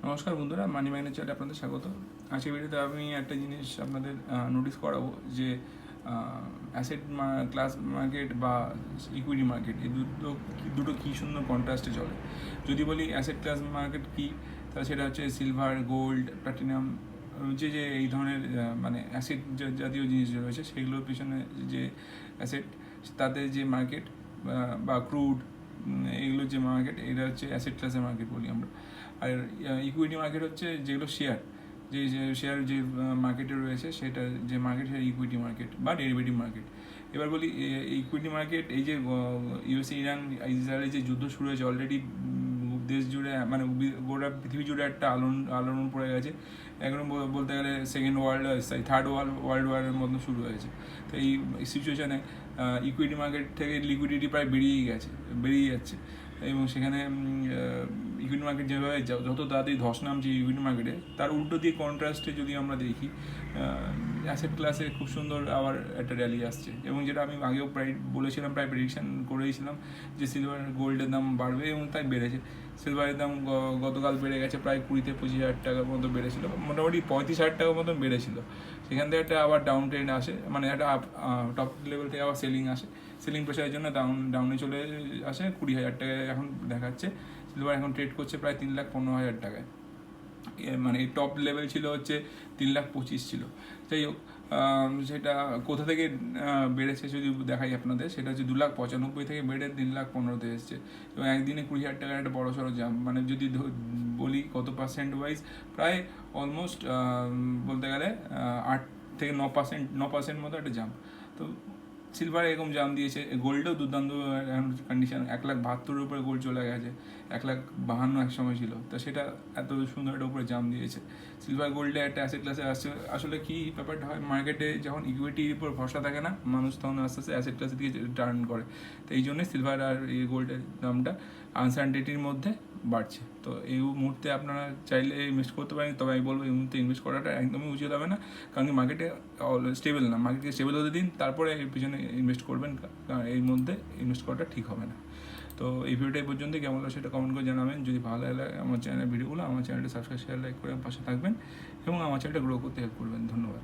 নমস্কার বন্ধুরা, money magnet চ্যানেলে আপনাদের স্বাগত। আজকের ভিডিওতে আমি একটা জিনিস আপনাদের নোটিস করাবো যে অ্যাসেট ক্লাস মার্কেট বা ইকুইটি মার্কেট এই দুটো কী সুন্দর কন্ট্রাস্টে চলে। যদি বলি অ্যাসেট ক্লাস মার্কেট কী, তাহলে সেটা হচ্ছে সিলভার, গোল্ড, প্ল্যাটিনাম, যে এই ধরনের মানে অ্যাসেট জাতীয় জিনিস রয়েছে সেগুলোর পিছনে যে অ্যাসেট, তাদের যে মার্কেট বা ক্রুড, এগুলোর যে মার্কেট, এটা হচ্ছে অ্যাসেট ক্লাসের মার্কেট বলি আমরা। আর ইকুইটি মার্কেট হচ্ছে যেগুলো শেয়ার, যে শেয়ার যে মার্কেটে রয়েছে সেটা যে মার্কেট সেটা ইকুইটি মার্কেট বা ডেরিভেটিভ মার্কেট। এবার বলি ইকুইটি মার্কেট, এই যে ইউএসএ ইরান ইসরায়েলের যে যুদ্ধ শুরু হয়েছে অলরেডি, দেশ জুড়ে মানে গোটা পৃথিবী জুড়ে একটা আলোড়ন পড়ে গেছে। এখন বলতে গেলে থার্ড ওয়ার্ল্ড ওয়ারের মতো শুরু হয়েছে। তো এই সিচুয়েশানে ইকুইটি মার্কেট থেকে লিকুইডিটি প্রায় বেরিয়ে যাচ্ছে এবং সেখানে ইকুইটি মার্কেট যেভাবে যত তাড়াতাড়ি ধস নামছে ইকুইটি মার্কেটে, তার উল্টো দিয়ে কন্ট্রাস্টে যদি আমরা দেখি অ্যাসেট ক্লাসে খুব সুন্দর আবার একটা র্যালি আসছে। এবং যেটা আমি আগেও প্রায় বলেছিলাম, প্রায় প্রেডিকশান করেছিলাম যে সিলভার গোল্ডের দাম বাড়বে এবং তাই বেড়েছে। সিলভারের দাম গতকাল বেড়ে গেছে প্রায় 20-25 হাজার টাকার মতো বেড়েছিল, মোটামুটি 35,000 টাকার মতন বেড়েছিল। সেখান থেকে একটা আবার ডাউন ট্রেন্ড আসে, মানে একটা টপ লেভেল থেকে আবার সেলিং প্রেশারের জন্য ডাউনে চলে আসে। 20,000 টাকায় এখন দেখাচ্ছে। সিলভার এখন ট্রেড করছে প্রায় 3,15,000 টাকায়। মানে টপ লেভেল ছিল হচ্ছে 3,25,000 ছিল। যাই হোক, সেটা কোথা থেকে বেড়েছে যদি দেখাই আপনাদের, সেটা হচ্ছে 2,95,000 থেকে বেড়ে 3,15,000-তে এসছে। এবং একদিনে 20,000 টাকার একটা বড় সড়ো জাম্প, মানে যদি বলি কত পার্সেন্ট ওয়াইজ, প্রায় অলমোস্ট বলতে গেলে 8-9% মতো একটা জাম্প। তো সিলভার এরকম জাম দিয়েছে। গোল্ডেও দুর্দান্ত কন্ডিশন, 1,72,000 উপরে গোল্ড চলে গেছে। 1,52,000 এক সময় ছিল, তো সেটা এত সুন্দর একটা উপরে জাম দিয়েছে। সিলভার গোল্ডে একটা অ্যাসেট ক্লাসে আসছে। আসলে কি ব্যাপারটা হয়, মার্কেটে যখন ইকুইটির উপর ভরসা থাকে না, মানুষ তখন আস্তে আস্তে অ্যাসেট ক্লাসের দিকে টার্ন করে। তো এই জন্যই সিলভার আর এই গোল্ডের দামটা আনসার্টেনিটির মধ্যে বাড়ছে। তো এই মুহূর্তে আপনারা চাইলে ইনভেস্ট করতে পারেন, তবে আমি বলবো এই মুহূর্তে ইনভেস্ট করাটা একদমই উচিত হবে না, কারণ কি মার্কেটে স্টেবল না। মার্কেটকে স্টেবল হতে দিন, তারপরে এর পিছনে ইনভেস্ট করবেন, কারণ এর মধ্যে ইনভেস্ট করাটা ঠিক হবে না। তো এই ভিডিওটা এই পর্যন্ত কেমন লাগলো সেটা কমেন্ট করে জানাবেন। যদি ভালো লাগে আমার চ্যানেলের ভিডিওগুলো, আমার চ্যানেলটা সাবস্ক্রাইব, শেয়ার, লাইক করে পাশে থাকবেন এবং আমার চ্যানেলটা গ্রো করতে হেল্প করবেন। ধন্যবাদ।